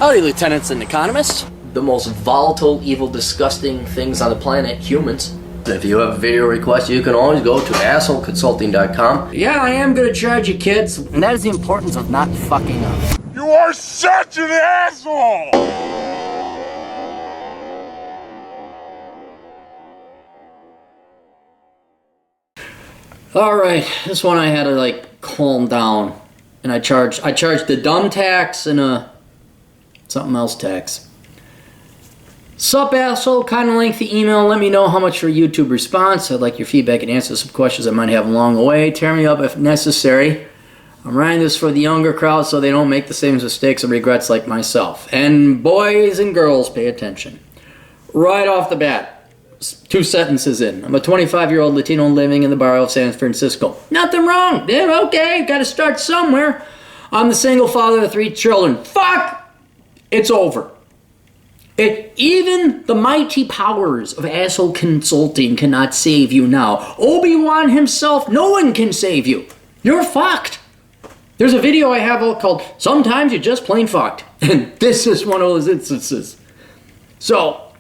Howdy, lieutenants and economists. The most volatile, evil, disgusting things on the planet, humans. If you have a video request, you can always go to assholeconsulting.com. Yeah, I am gonna charge you, kids. And that is the importance of not fucking up. You are such an asshole! Alright, this one I had to like calm down. And I charged the dumb tax and a something else tax. Sup, asshole? Kind of lengthy email. Let me know how much for YouTube response. I'd like your feedback and answer some questions I might have along the way. Tear me up if necessary. I'm writing this for the younger crowd so they don't make the same mistakes and regrets like myself. And boys and girls, pay attention. Right off the bat, 2 sentences in. I'm a 25-year-old Latino living in the borough of San Francisco. Nothing wrong. Yeah, okay, got to start somewhere. I'm the single father of 3 children. Fuck! It's over. Even the mighty powers of asshole consulting cannot save you now. Obi-Wan himself, no one can save you. You're fucked. There's a video I have called Sometimes You're Just Plain Fucked. And this is one of those instances. So,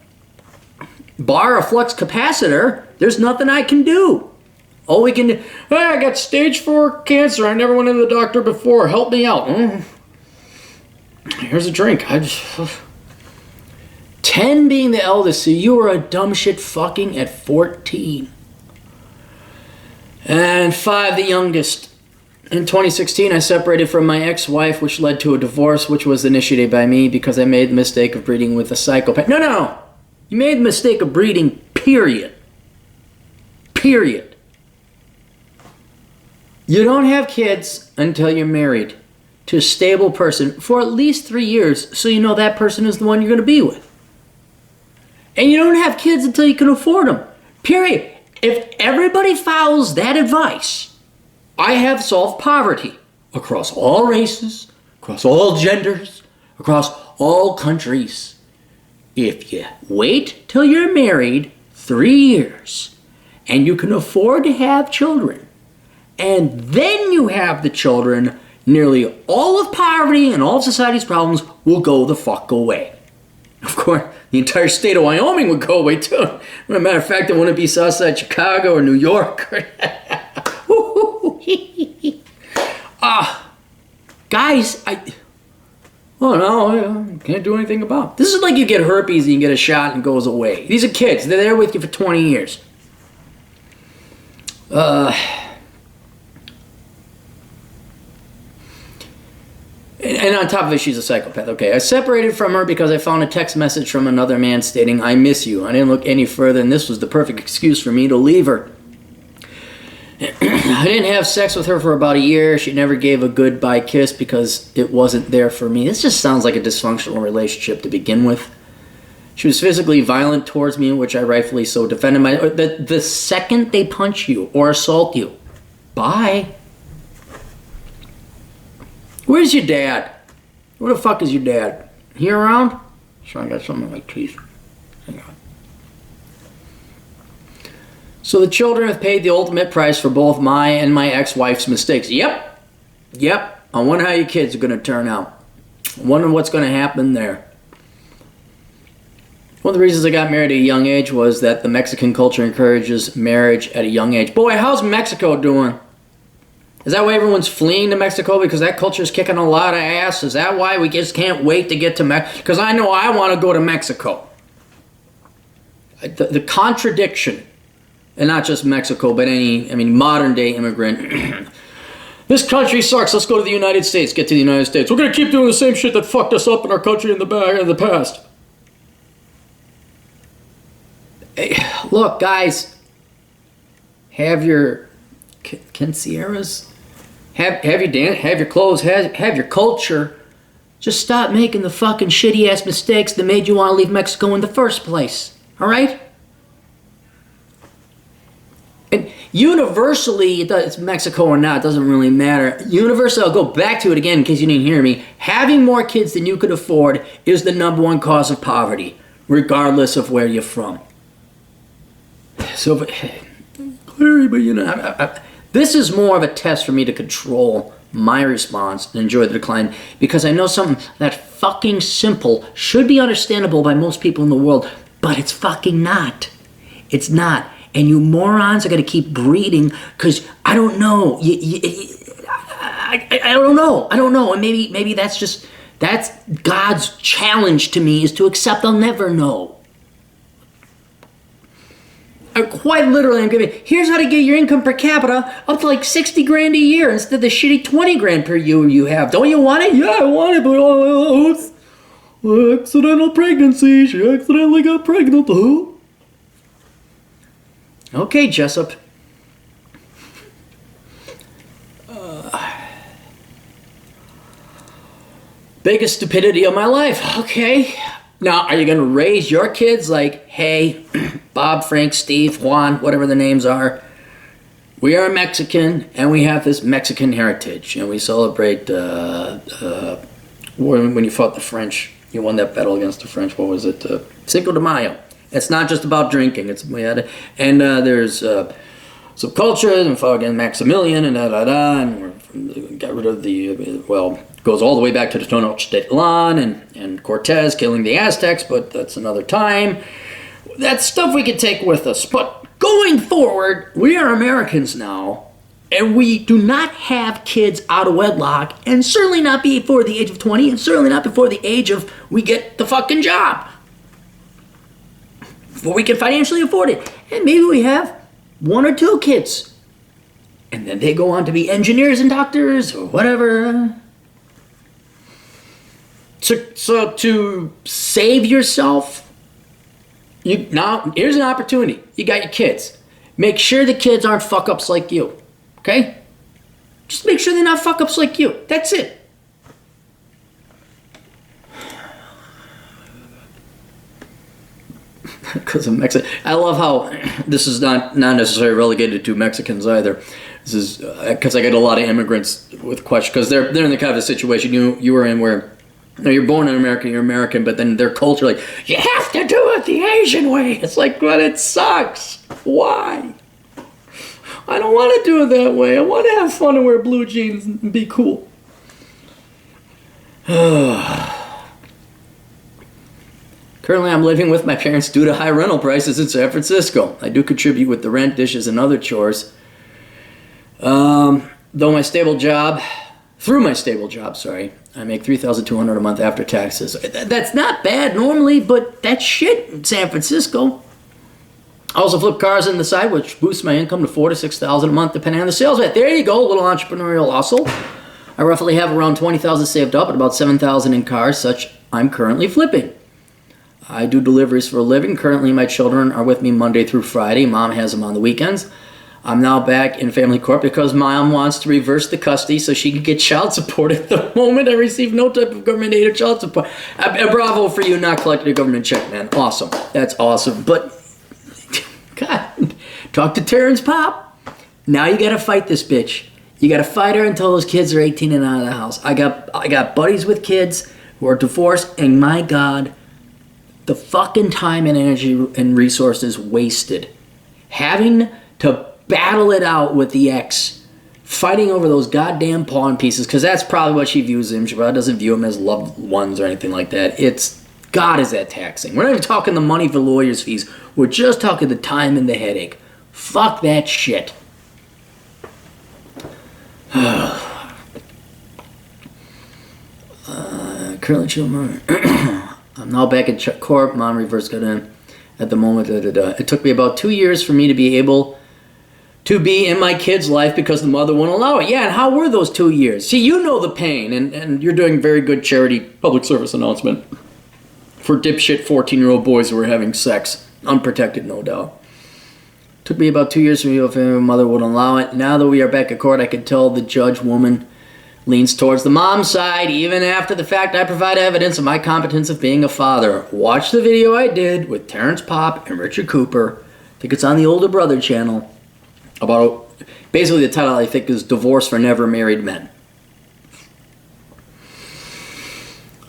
bar a flux capacitor, there's nothing I can do. All we can do, I got stage 4 cancer. I never went to the doctor before. Help me out. Here's a drink. 10 being the eldest, so you were a dumb shit fucking at 14. And 5 the youngest. In 2016, I separated from my ex-wife, which led to a divorce, which was initiated by me because I made the mistake of breeding with a psychopath. No. You made the mistake of breeding, period. Period. You don't have kids until you're married to a stable person for at least 3 years, so you know that person is the one you're going to be with. And you don't have kids until you can afford them. Period. If everybody follows that advice, I have solved poverty across all races, across all genders, across all countries. If you wait till you're married 3 years and you can afford to have children, and then you have the children, nearly all of poverty and all of society's problems will go the fuck away. Of course, the entire state of Wyoming would go away too. As a matter of fact, it wouldn't be Southside Chicago or New York. Guys, can't do anything about it. This is like you get herpes and you get a shot and it goes away. These are kids. They're there with you for 20 years. And on top of it, she's a psychopath. Okay, I separated from her because I found a text message from another man stating, "I miss you." I didn't look any further, and this was the perfect excuse for me to leave her. I didn't have sex with her for about a year. She never gave a goodbye kiss because it wasn't there for me. This just sounds like a dysfunctional relationship to begin with. She was physically violent towards me, which I rightfully so defended. The second they punch you or assault you, bye. Where's your dad? Where the fuck is your dad? He around? Sure, I got something in my teeth. Hang on. So the children have paid the ultimate price for both my and my ex-wife's mistakes. Yep. I wonder how your kids are going to turn out. I wonder what's going to happen there. One of the reasons I got married at a young age was that the Mexican culture encourages marriage at a young age. Boy, how's Mexico doing? Is that why everyone's fleeing to Mexico? Because that culture's kicking a lot of ass? Is that why we just can't wait to get to Mexico? Because I know I want to go to Mexico. The contradiction, and not just Mexico, but modern day immigrant. This country sucks. Let's go to the United States. Get to the United States. We're going to keep doing the same shit that fucked us up in our country in the past. Hey, look, guys. Have your quinceañeras. Have your dance, have your clothes, have your culture. Just stop making the fucking shitty ass mistakes that made you want to leave Mexico in the first place. Alright? And universally, it's Mexico or not, it doesn't really matter. Universally, I'll go back to it again in case you didn't hear me. Having more kids than you could afford is the #1 cause of poverty, regardless of where you're from. So, clearly, but this is more of a test for me to control my response and enjoy the decline, because I know something that fucking simple should be understandable by most people in the world, but it's fucking not. It's not. And you morons are going to keep breeding because I don't know. I don't know. I don't know. And maybe that's God's challenge to me, is to accept I'll never know. Quite literally, I'm giving, here's how to get your income per capita up to like 60 grand a year instead of the shitty 20 grand per year you have. Don't you want it? Yeah, I want it, but it's accidental pregnancy. She accidentally got pregnant. Okay, Jessup. Biggest stupidity of my life. Okay. Now, are you going to raise your kids like, hey, Bob, Frank, Steve, Juan, whatever the names are, we are Mexican and we have this Mexican heritage and we celebrate when you fought the French, you won that battle against the French, what was it? Cinco de Mayo. It's not just about drinking. There's some culture and fought against Maximilian and and got rid of goes all the way back to the Tenochtitlan and Cortez killing the Aztecs, but that's another time. That's stuff we could take with us. But going forward, we are Americans now, and we do not have kids out of wedlock, and certainly not before the age of 20, and certainly not before the age of we get the fucking job. Before we can financially afford it. And maybe we have 1 or 2 kids. And then they go on to be engineers and doctors or whatever. So to save yourself, now here's an opportunity. You got your kids. Make sure the kids aren't fuck-ups like you. Okay? Just make sure they're not fuck-ups like you. That's it. Because of Mexico. I love how this is not necessarily relegated to Mexicans either. This is because I get a lot of immigrants with questions, because they're in the kind of a situation you were in where you're born in America, you're American, but then their culture, like, you have to do it the Asian way. It's like, but it sucks. Why? I don't want to do it that way. I want to have fun and wear blue jeans and be cool. Currently, I'm living with my parents due to high rental prices in San Francisco. I do contribute with the rent, dishes, and other chores. Through my stable job, I make $3,200 a month after taxes. That's not bad normally, but that's shit in San Francisco. I also flip cars on the side, which boosts my income to $4,000 to $6,000 a month, depending on the sales rate. There you go, a little entrepreneurial hustle. I roughly have around $20,000 saved up and about $7,000 in cars, such I'm currently flipping. I do deliveries for a living. Currently, my children are with me Monday through Friday. Mom has them on the weekends. I'm now back in family court because Mom wants to reverse the custody so she can get child support. At the moment, I receive no type of government aid or child support. Bravo for you not collecting a government check, man. Awesome. That's awesome. But, God, talk to Terrence Pop. Now you got to fight this bitch. You got to fight her until those kids are 18 and out of the house. I got buddies with kids who are divorced, and my God, the fucking time and energy and resources wasted having to battle it out with the ex, fighting over those goddamn pawn pieces, because that's probably what she views him. She probably doesn't view him as loved ones or anything like that. It's, God, is that taxing. We're not even talking the money for lawyers' fees. We're just talking the time and the headache. Fuck that shit. Currently children. I'm now back in court. Mom reversed got in at the moment. It took me about 2 years for me to be able to be in my kid's life because the mother wouldn't allow it. Yeah, and how were those 2 years? See, you know the pain, and you're doing very good charity public service announcement for dipshit 14-year-old boys who are having sex. Unprotected, no doubt. Took me about 2 years for me if my mother wouldn't allow it. Now that we are back at court, I can tell the judge woman leans towards the mom side, even after the fact I provide evidence of my competence of being a father. Watch the video I did with Terrence Pop and Richard Cooper. I think it's on the Older Brother channel. About, basically the title I think is Divorce for Never Married Men.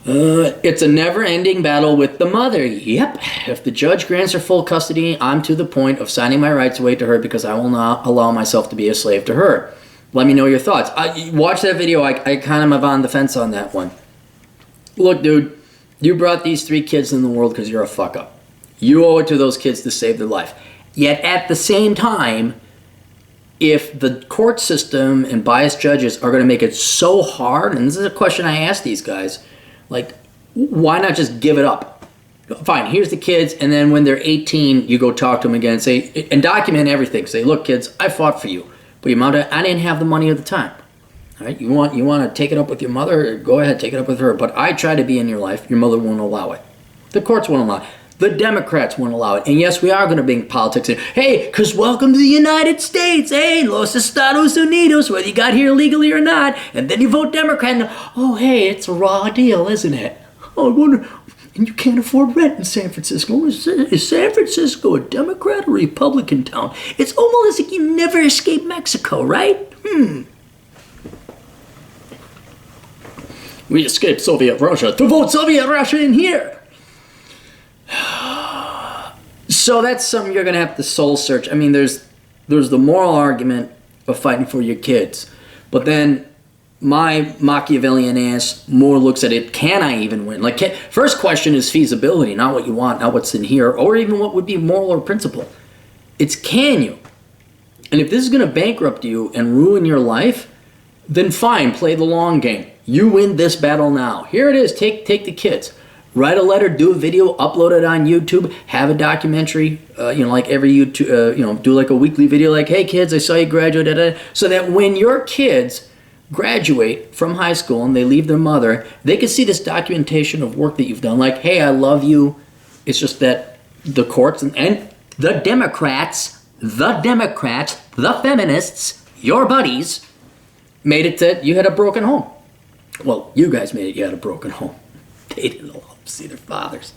It's a never-ending battle with the mother. Yep. If the judge grants her full custody, I'm to the point of signing my rights away to her because I will not allow myself to be a slave to her. Let me know your thoughts. Watch that video. I kind of am on the fence on that one. Look, dude, you brought these 3 kids in the world because you're a fuck up. You owe it to those kids to save their life. Yet at the same time, if the court system and biased judges are going to make it so hard, and this is a question I ask these guys, like, why not just give it up? Fine, here's the kids, and then when they're 18, you go talk to them again and say, and document everything. Say, look, kids, I fought for you, but I didn't have the money at the time. All right, you want to take it up with your mother? Go ahead, take it up with her. But I try to be in your life. Your mother won't allow it. The courts won't allow it. The Democrats won't allow it. And yes, we are going to bring politics in. Hey, because welcome to the United States. Hey, Los Estados Unidos, whether you got here legally or not. And then you vote Democrat. And, oh, hey, it's a raw deal, isn't it? Oh, I wonder, and you can't afford rent in San Francisco. Is San Francisco a Democrat or Republican town? It's almost like you never escape Mexico, right? We escaped Soviet Russia to vote Soviet Russia in here. So that's something you're going to have to soul search. I mean, there's the moral argument of fighting for your kids. But then my Machiavellian ass more looks at it, can I even win? Like, first question is feasibility, not what you want, not what's in here, or even what would be moral or principle. It's can you? And if this is going to bankrupt you and ruin your life, then fine, play the long game. You win this battle now. Here it is, take the kids. Write a letter, do a video, upload it on YouTube, have a documentary, like every YouTube, do like a weekly video like, hey kids, I saw you graduate, so that when your kids graduate from high school and they leave their mother, they can see this documentation of work that you've done. Like, hey, I love you. It's just that the courts and the Democrats, the feminists, your buddies, made it that you had a broken home. Well, you guys made it you had a broken home. They didn't love to see their fathers.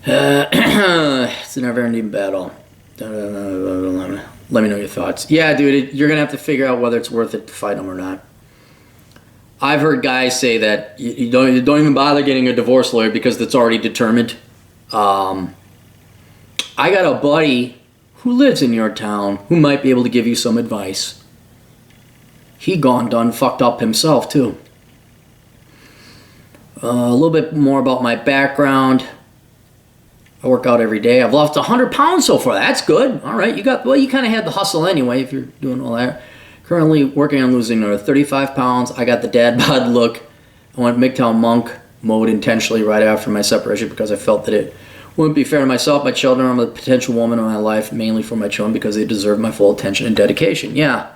It's a never-ending battle. Let me know your thoughts. Yeah, dude, you're going to have to figure out whether it's worth it to fight them or not. I've heard guys say that you don't even bother getting a divorce lawyer because it's already determined. I got a buddy who lives in your town who might be able to give you some advice. He done fucked up himself, too. A little bit more about my background. I work out every day. I've lost 100 pounds so far. That's good. All right, you kind of had the hustle anyway if you're doing all that. Currently working on losing another 35 pounds. I got the dad bod look. I went MGTOW monk mode intentionally right after my separation because I felt that it wouldn't be fair to myself, my children, or the potential woman in my life, mainly for my children because they deserve my full attention and dedication. Yeah.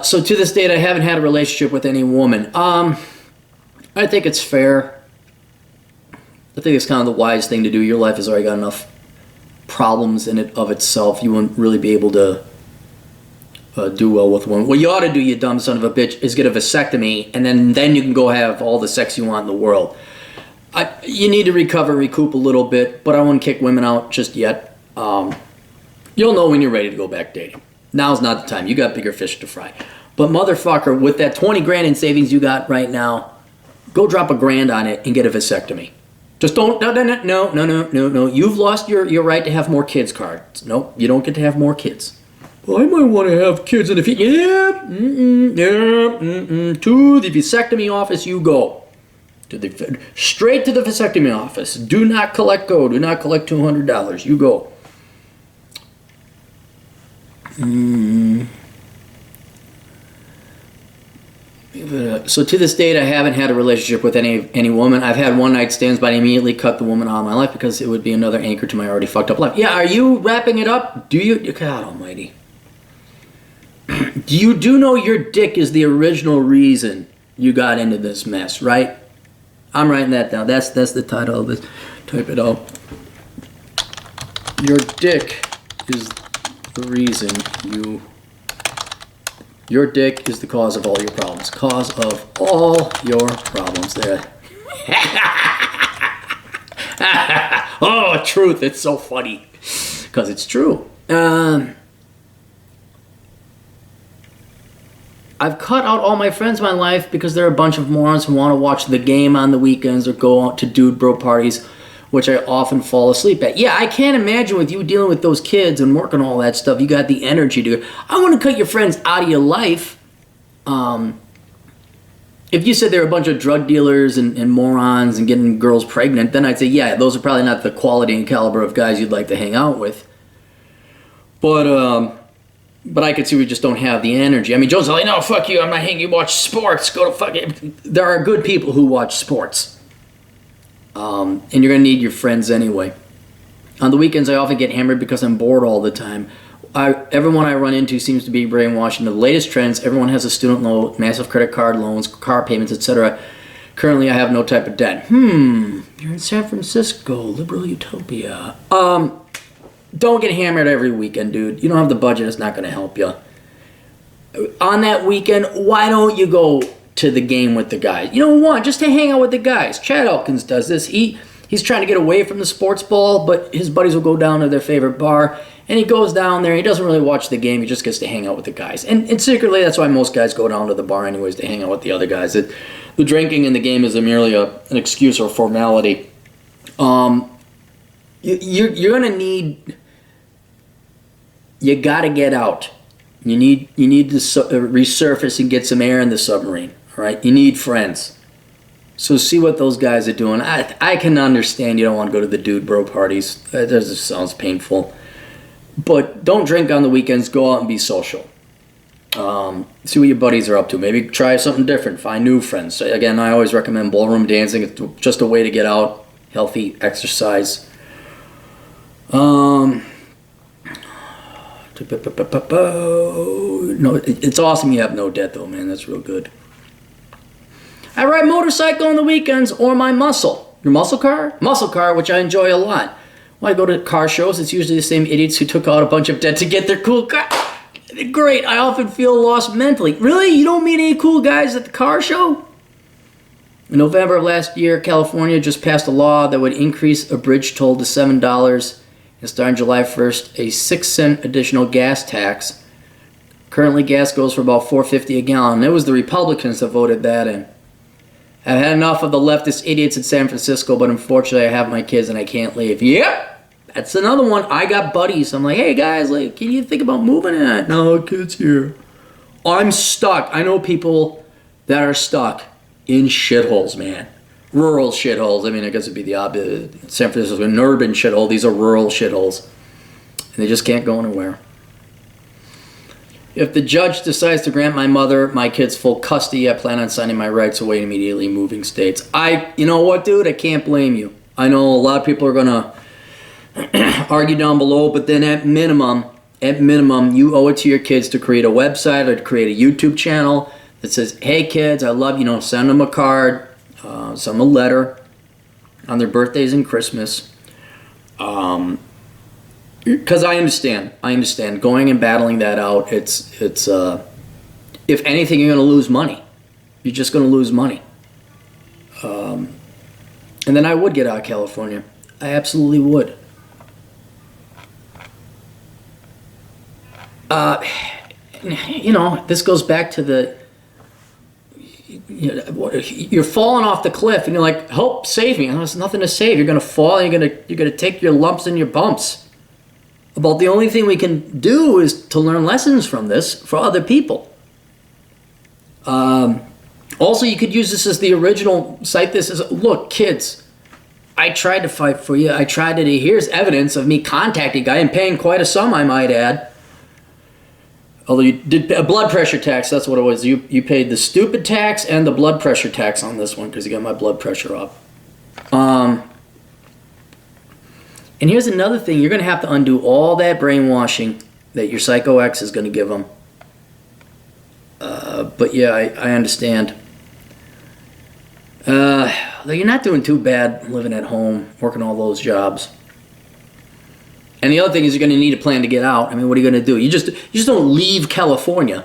So to this date, I haven't had a relationship with any woman. I think it's fair. I think it's kind of the wise thing to do. Your life has already got enough problems in it of itself. You wouldn't really be able to do well with one. What you ought to do, you dumb son of a bitch, is get a vasectomy, and then you can go have all the sex you want in the world. You need to recoup a little bit, but I wouldn't kick women out just yet. You'll know when you're ready to go back dating. Now's not the time. You got bigger fish to fry. But motherfucker, with that 20 grand in savings you got right now, go drop $1,000 on it and get a vasectomy. Just don't, no. You've lost your right to have more kids cards. Nope, you don't get to have more kids. Well, I might want to have kids in the future. To the vasectomy office you go. Straight to the vasectomy office. Do not collect go. Do not collect $200. You go. So to this date, I haven't had a relationship with any woman. I've had one night stands, but I immediately cut the woman out of my life because it would be another anchor to my already fucked up life. Yeah, are you wrapping it up? Do you? God almighty. You do know your dick is the original reason you got into this mess, right? I'm writing that down. That's the title of this. Type it out. Your dick is the reason you... Your dick is the cause of all your problems. Cause of all your problems. There. Oh, truth. It's so funny. Because it's true. I've cut out all my friends in my life because they're a bunch of morons who want to watch the game on the weekends or go out to dude bro parties which I often fall asleep at. Yeah, I can't imagine with you dealing with those kids and working all that stuff, you got the energy to go. I want to cut your friends out of your life. If you said they're a bunch of drug dealers and morons and getting girls pregnant, then I'd say, yeah, those are probably not the quality and caliber of guys you'd like to hang out with. But I could see we just don't have the energy. I mean, Joe's like, no, fuck you, I'm not hanging, you watch sports, go to fuck it. There are good people who watch sports. And you're going to need your friends anyway. On the weekends, I often get hammered because I'm bored all the time. Everyone I run into seems to be brainwashing the latest trends. Everyone has a student loan, massive credit card loans, car payments, etc. Currently, I have no type of debt. You're in San Francisco, liberal utopia. Don't get hammered every weekend, dude. You don't have the budget, it's not going to help you. On that weekend, why don't you go to the game with the guys? You don't want just to hang out with the guys. Chad Elkins does this. He's trying to get away from the sports ball, but his buddies will go down to their favorite bar. And he goes down there, he doesn't really watch the game, he just gets to hang out with the guys. And secretly, that's why most guys go down to the bar anyways, to hang out with the other guys. The drinking in the game is merely an excuse or formality. You're going to need... You got to get out. You need to resurface and get some air in the submarine, all right? You need friends. So see what those guys are doing. I can understand you don't want to go to the dude bro parties. That just sounds painful. But don't drink on the weekends. Go out and be social. See what your buddies are up to. Maybe try something different. Find new friends. Again, I always recommend ballroom dancing. It's just a way to get out. Healthy exercise. No, it's awesome you have no debt though, man. That's real good. I ride motorcycle on the weekends or my muscle. Your muscle car? Muscle car, which I enjoy a lot. When I go to car shows, it's usually the same idiots who took out a bunch of debt to get their cool car. Great, I often feel lost mentally. Really? You don't meet any cool guys at the car show? In November of last year, California just passed a law that would increase a bridge toll to $7 and starting July 1st, a 6-cent additional gas tax. Currently, gas goes for about $4.50 a gallon. It was the Republicans that voted that in. I've had enough of the leftist idiots in San Francisco, but unfortunately I have my kids and I can't leave. Yep, that's another one. I got buddies. I'm like, hey guys, like, can you think about moving in? No, kids here. I'm stuck. I know people that are stuck in shitholes, man. Rural shitholes. I mean, I guess it'd be the obvious. San Francisco, an urban shithole. These are rural shitholes. And they just can't go anywhere. If the judge decides to grant my mother, my kids full custody, I plan on signing my rights away and immediately moving states. You know what, dude? I can't blame you. I know a lot of people are going to argue down below, but then at minimum, you owe it to your kids to create a website or to create a YouTube channel that says, hey kids, I love you. Send them a card, send them a letter on their birthdays and Christmas. Because I understand going and battling that out. It's if anything, you're going to lose money. You're just going to lose money. And then I would get out of California. I absolutely would. This goes back to you're falling off the cliff and you're like, help, save me. There's nothing to save. You're going to fall and you're going to take your lumps and your bumps. About the only thing we can do is to learn lessons from this for other people. Also, you could use this as the original, cite this as, look, kids, I tried to fight for you. I tried to, here's evidence of me contacting a guy and paying quite a sum, I might add. Although you did a blood pressure tax, that's what it was. You paid the stupid tax and the blood pressure tax on this one because you got my blood pressure up. And here's another thing. You're going to have to undo all that brainwashing that your psycho ex is going to give them. But yeah, I understand. Though you're not doing too bad living at home, working all those jobs. And the other thing is you're going to need a plan to get out. I mean, what are you going to do? You just don't leave California.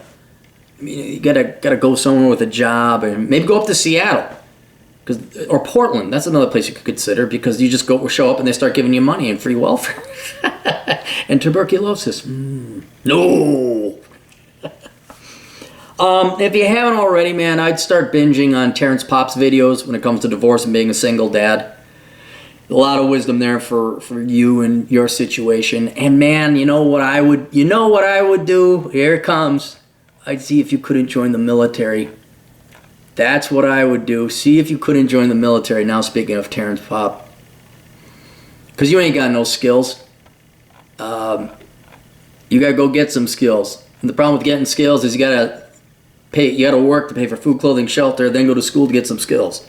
I mean, you gotta go somewhere with a job, and maybe go up to Seattle. Or Portland, that's another place you could consider, because you just show up and they start giving you money and free welfare. And tuberculosis. No! If you haven't already, man, I'd start binging on Terrence Popp's videos when it comes to divorce and being a single dad. A lot of wisdom there for you and your situation. And man, you know what I would do? Here it comes. I'd see if you couldn't join the military. That's what I would do. See if you couldn't join the military. Now speaking of Terrence Pop. Because you ain't got no skills. You gotta go get some skills. And the problem with getting skills is you gotta work to pay for food, clothing, shelter, then go to school to get some skills.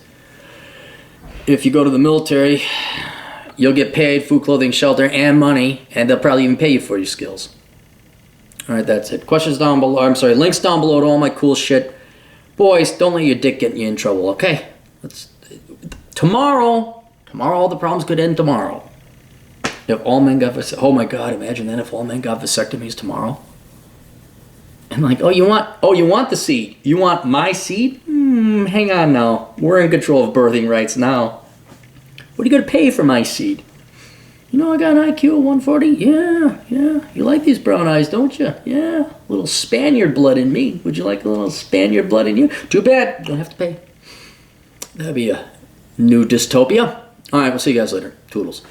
If you go to the military, you'll get paid food, clothing, shelter, and money, and they'll probably even pay you for your skills. All right, that's it. Questions down below. Links down below to all my cool shit. Boys, don't let your dick get you in trouble, okay? Tomorrow, all the problems could end tomorrow. If all men got oh my God, imagine that if all men got vasectomies tomorrow. And like, you want the seed? You want my seed? Hang on now. We're in control of birthing rights now. What are you going to pay for my seed? You know I got an IQ of 140? Yeah. You like these brown eyes, don't you? Yeah. A little Spaniard blood in me. Would you like a little Spaniard blood in you? Too bad. Don't have to pay. That'd be a new dystopia. All right, we'll see you guys later. Toodles.